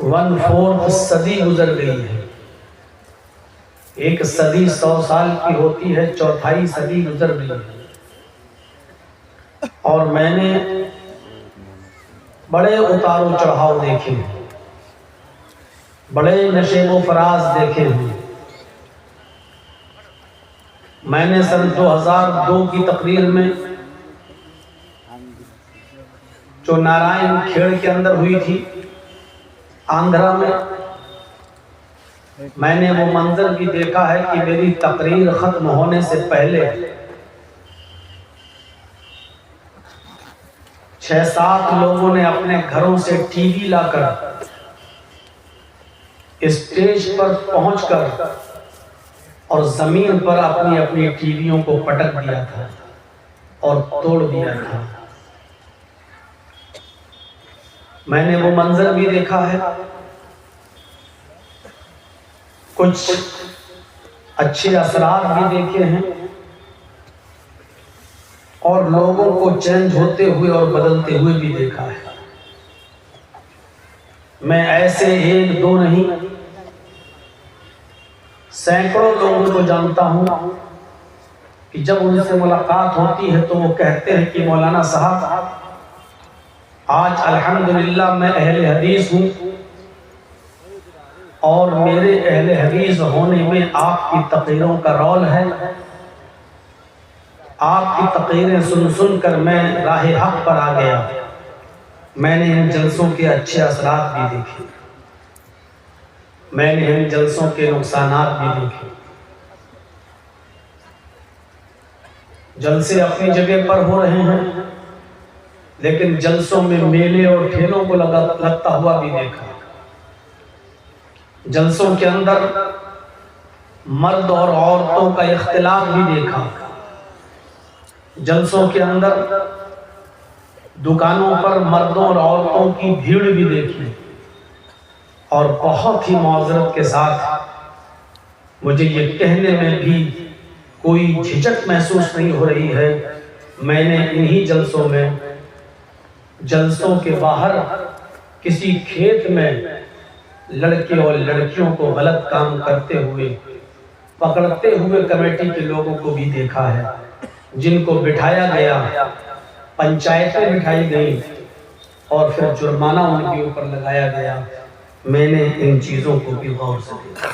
One-fourth صدی گزر گئی ہے. ایک صدی 100 سال کی ہوتی ہے، چوتھائی صدی گزر گئی ہے. اور میں نے بڑے اتار و چڑھاؤ دیکھے ہیں، بڑے نشیب و فراز دیکھے ہیں. میں نے سن 2002 کی تقریر میں جو نارائن کھیڑ کے اندر ہوئی تھی آندھرا میں نے وہ منظر بھی دیکھا ہے کہ میری تقریر ختم ہونے سے پہلے 6-7 لوگوں نے اپنے گھروں سے ٹی وی لا کر اسٹیج پر پہنچ کر اور زمین پر اپنی اپنی ٹی ویوں کو پٹک دیا تھا اور توڑ دیا تھا. میں نے وہ منظر بھی دیکھا ہے. کچھ اچھے اثرات بھی دیکھے ہیں اور لوگوں کو چینج ہوتے ہوئے اور بدلتے ہوئے بھی دیکھا ہے. میں ایسے 1-2 نہیں، سینکڑوں لوگوں کو جانتا ہوں کہ جب ان سے ملاقات ہوتی ہے تو وہ کہتے ہیں کہ مولانا صاحب آج الحمدللہ میں اہل حدیث ہوں اور میرے اہل حدیث ہونے میں آپ کی تقریروں کا رول ہے. آپ کی تقریریں سن سن کر میں راہ حق پر آ گیا. میں نے ان جلسوں کے اچھے اثرات بھی دیکھے، میں نے ان جلسوں کے نقصانات بھی دیکھے. جلسے اپنی جگہ پر ہو رہے ہیں لیکن جلسوں میں میلے اور ٹھیلوں کو لگتا ہوا بھی دیکھا. جلسوں کے اندر مرد اور عورتوں کا اختلاط بھی دیکھا. جلسوں کے اندر دکانوں پر مردوں اور عورتوں کی بھیڑ بھی دیکھی. اور بہت ہی معذرت کے ساتھ مجھے یہ کہنے میں بھی کوئی جھجک محسوس نہیں ہو رہی ہے، میں نے انہی جلسوں میں، جلسوں کے باہر کسی کھیت میں لڑکے اور لڑکیوں کو غلط کام کرتے ہوئے پکڑتے ہوئے کمیٹی کے لوگوں کو بھی دیکھا ہے، جن کو بٹھایا گیا، پنچایتیں بٹھائی گئی اور پھر جرمانہ ان کے اوپر لگایا گیا. میں نے ان چیزوں کو بھی غور سے دیکھا.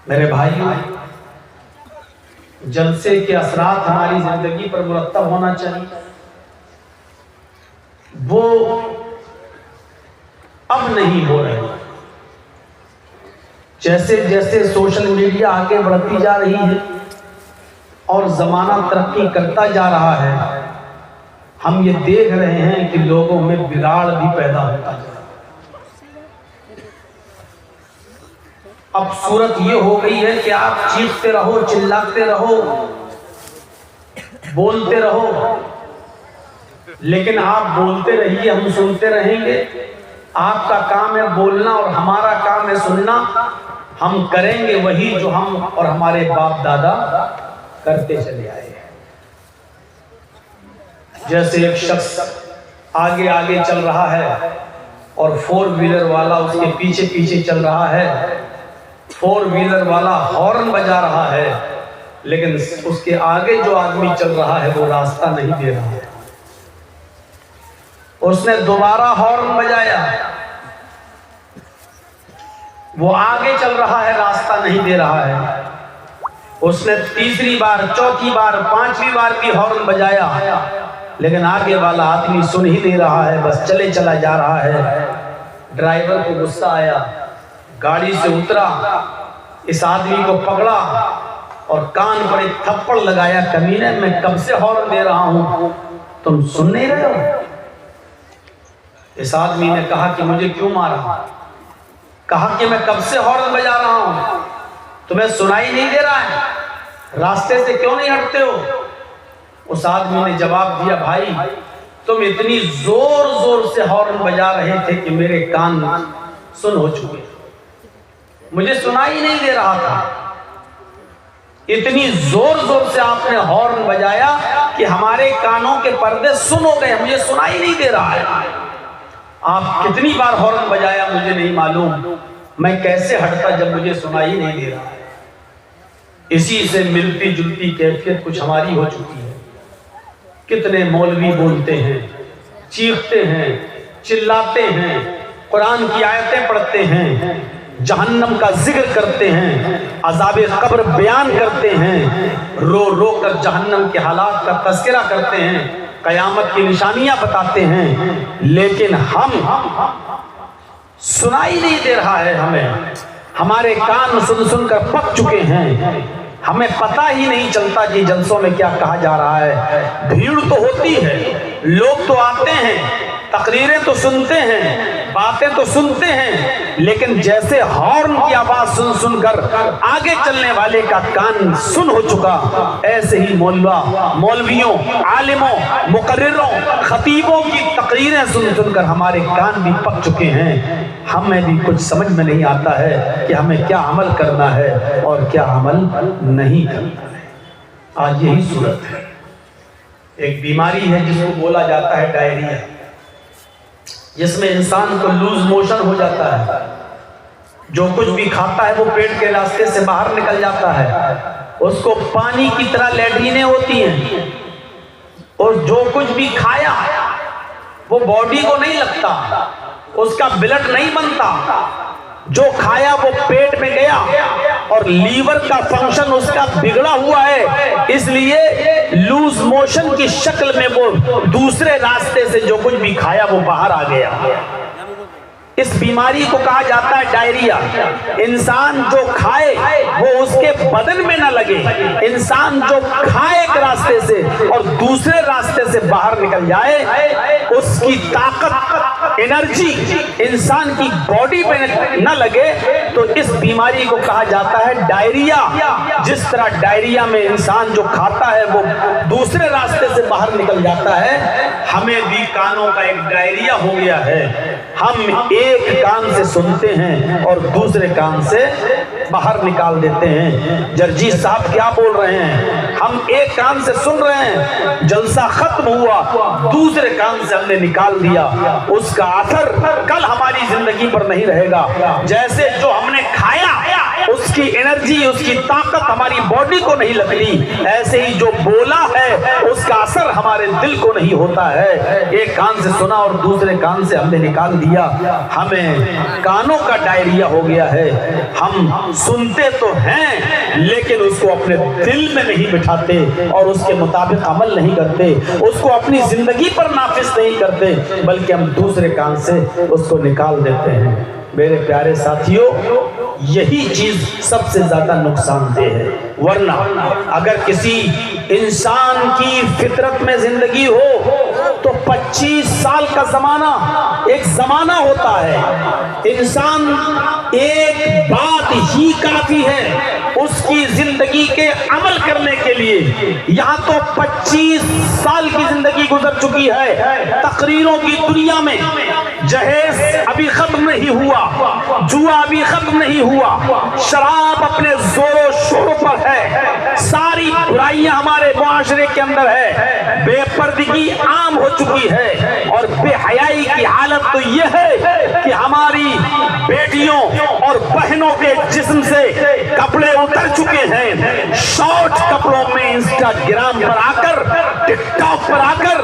میرے بھائیوں، جلسے کے اثرات ہماری زندگی پر مرتب ہونا چاہیے. وہ اب نہیں ہو رہے. جیسے جیسے سوشل میڈیا آگے بڑھتی جا رہی ہے اور زمانہ ترقی کرتا جا رہا ہے، ہم یہ دیکھ رہے ہیں کہ لوگوں میں بگاڑ بھی پیدا ہوتا جا رہا ہے. اب صورت یہ ہو گئی ہے کہ آپ چیختے رہو، چلاتے رہو، بولتے رہو، لیکن آپ بولتے رہیے، ہم سنتے رہیں گے. آپ کا کام ہے بولنا اور ہمارا کام ہے سننا. ہم کریں گے وہی جو ہم اور ہمارے باپ دادا کرتے چلے آئے ہیں. جیسے ایک شخص آگے آگے چل رہا ہے اور 4 ویلر والا اس کے پیچھے پیچھے چل رہا ہے. 4 ویلر والا ہارن بجا رہا ہے لیکن اس کے آگے جو آدمی چل رہا ہے وہ راستہ نہیں دے رہا ہے. اس نے دوبارہ ہارن بجایا، وہ آگے چل رہا ہے، راستہ نہیں دے رہا ہے. اس نے تیسری بار، چوتھی بار، 5ویں بار بھی ہارن بجایا لیکن آگے والا آدمی سن ہی نہیں رہا ہے، بس چلے چلا جا رہا ہے. ڈرائیور کو غصہ آیا، گاڑی سے اترا، اس آدمی کو پکڑا اور کان پر ایک تھپڑ لگایا. کمینے، میں کب سے ہارن دے رہا ہوں، تم سن نہیں رہے ہو؟ اس آدمی نے کہا کہ مجھے کیوں مارا؟ کہا کہ میں کب سے ہارن بجا رہا ہوں، تمہیں سنائی نہیں دے رہا ہے؟ راستے سے کیوں نہیں ہٹتے ہو؟ اس آدمی نے جواب دیا، بھائی تم اتنی زور زور سے ہارن بجا رہے تھے کہ میرے کان سن ہو چکے، مجھے سنائی نہیں دے رہا تھا. इतनी जोर जोर से आपने हॉर्न बजाया कि हमारे कानों के पर्दे सुन हो गए, मुझे सुनाई नहीं दे रहा है। आप कितनी बार हॉर्न बजाया मुझे नहीं मालूम, मैं कैसे हटता जब मुझे सुनाई नहीं दे रहा है। इसी से मिलती जुलती कैफियत कुछ हमारी हो चुकी है। कितने मौलवी बोलते हैं, चीखते हैं, चिल्लाते हैं, कुरान की आयतें पढ़ते हैं, जहन्नम का जिक्र करते हैं, अज़ाबे कब्र बयान करते हैं, रो रो कर जहन्नम के हालात का तज़किरा करते हैं, क़यामत की निशानियां बताते हैं, लेकिन हम सुनाई नहीं दे रहा है हमें। हमारे कान सुन सुन कर पक चुके हैं, हमें पता ही नहीं चलता कि जलसों में क्या कहा जा रहा है। भीड़ तो होती है, लोग तो आते हैं, तकरीरें तो सुनते हैं, बातें तो सुनते हैं, लेकिन जैसे हॉर्न की आवाज सुन सुनकर आगे चलने वाले का कान सुन हो चुका, ऐसे ही मौलवियों, आलिमों, मुकर्रिरों, खतीबों की तकरीरें सुन सुनकर हमारे कान भी पक चुके हैं। हमें भी कुछ समझ में नहीं आता है कि हमें क्या अमल करना है और क्या अमल नहीं करना है। आज यही सूरत है। एक बीमारी है जिसको बोला जाता है डायरिया, जिसमें इंसान को लूज मोशन हो जाता है। जो कुछ भी खाता है वो पेट के रास्ते से बाहर निकल जाता है, उसको पानी की तरह लैट्रिनें होती हैं, और जो कुछ भी खाया वो बॉडी को नहीं लगता, उसका ब्लड नहीं बनता। जो खाया वो पेट में गया और लीवर का फंक्शन उसका बिगड़ा हुआ है, इसलिए लूज मोशन की शक्ल में वो दूसरे रास्ते से जो कुछ भी खाया वो बाहर आ गया। इस बीमारी को कहा जाता है डायरिया। इंसान जो खाए वो उसके बदन में ना लगे, इंसान जो खाए एक रास्ते से और दूसरे रास्ते से बाहर निकल जाए, उसकी ताकत, एनर्जी इंसान की बॉडी पे न लगे, तो इस बीमारी को कहा जाता है डायरिया। जिस तरह डायरिया में इंसान जो खाता है वो दूसरे रास्ते से बाहर निकल जाता है, हमें भी कानों का एक डायरिया हो गया है। हम एक कान से सुनते हैं और दूसरे कान से बाहर निकाल देते हैं। जर्जी साहब क्या बोल रहे हैं? हम एक कान से सुन रहे हैं, जलसा खत्म हुआ, दूसरे कान से हमने निकाल दिया, उसका असर कल हमारी जिंदगी पर नहीं रहेगा। जैसे जो हमने खाया उसकी एनर्जी, उसकी ताकत हमारी बॉडी को नहीं लगती, ऐसे ही जो बोला है उसका असर हमारे दिल को नहीं होता है। एक कान से सुना और दूसरे कान से हमने निकाल दिया, हमें कानों का डायरिया हो गया है। हम सुनते तो हैं लेकिन उसको अपने दिल में नहीं बिठाते और उसके मुताबिक अमल नहीं करते, उसको अपनी जिंदगी पर नाफिज नहीं करते, बल्कि हम दूसरे कान से उसको निकाल देते हैं। मेरे प्यारे साथियों, यही चीज सबसे ज्यादा नुकसानदेह है। वरना अगर किसी इंसान की फितरत में जिंदगी हो तो 25 साल का जमाना एक जमाना होता है। इंसान एक बात ही काफी है उसकी जिंदगी के अमल करने के लिए। यहाँ तो 25 साल की जिंदगी गुजर चुकी है तकरीरों की दुनिया में। जहेज अभी खत्म नहीं हुआ, जुआ अभी खत्म नहीं हुआ, शराब अपने जोरों शोरों पर है, सारी बुराइयां हमारे मुआशरे के अंदर है, बेपर्दगी आम हो चुकी है, और बेहयाई की हालत तो यह है कि हमारी बेटियों और बहनों के जिस्म से कपड़े उतर चुके हैं। शॉर्ट कपड़ों में इंस्टाग्राम पर आकर, टिकटॉक पर आकर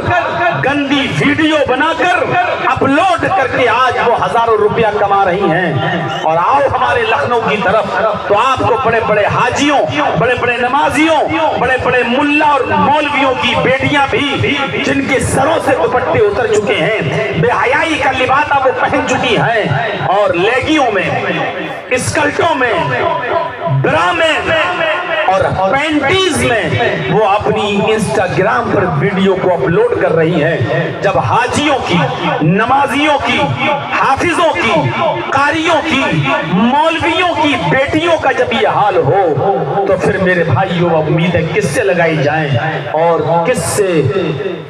गंदी वीडियो बनाकर अपलोड करके आज वो हजारों रुपया कमा रही हैं। और आओ हमारे लखनऊ की तरफ तो आपको बड़े बड़े हाजियों, बड़े बड़े नमाजियों, बड़े बड़े मुल्ला और मौलवियों की बेटियां भी जिनके सरों से दुपट्टे उतर चुके हैं, बेहयाई का लिबासा वो पहन चुकी हैं, और लेगियों में, स्कर्टों में, ब्रा में और पैंटीज में वो अपनी इंस्टाग्राम पर वीडियो को अपलोड कर रही हैं। जब हाजियों की, नमाजियों की, हाफिजों की, कारियों की, मौलवियों की बेटियों का जब ये हाल हो तो फिर मेरे भाइयों उम्मीदें किससे लगाई जाएं और किससे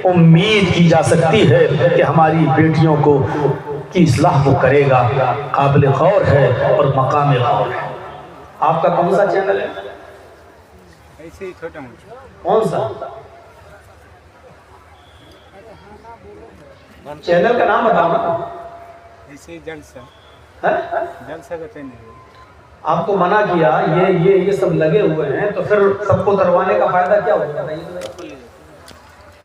उम्मीद की जा सकती है कि हमारी बेटियों को की इस्लाह वो करेगा। काबिल गौर है और मकाम गौर है। आपका कौन सा चैनल है? ایسے ہی چھوٹا موٹا کون سا چینل کا نام بتاؤ نا. ایسے ہی جلسہ ہاں؟ جلسہ کا نہیں. آپ کو منع کیا یہ سب لگے ہوئے ہیں تو پھر سب کو اتروانے کا فائدہ کیا ہوگا؟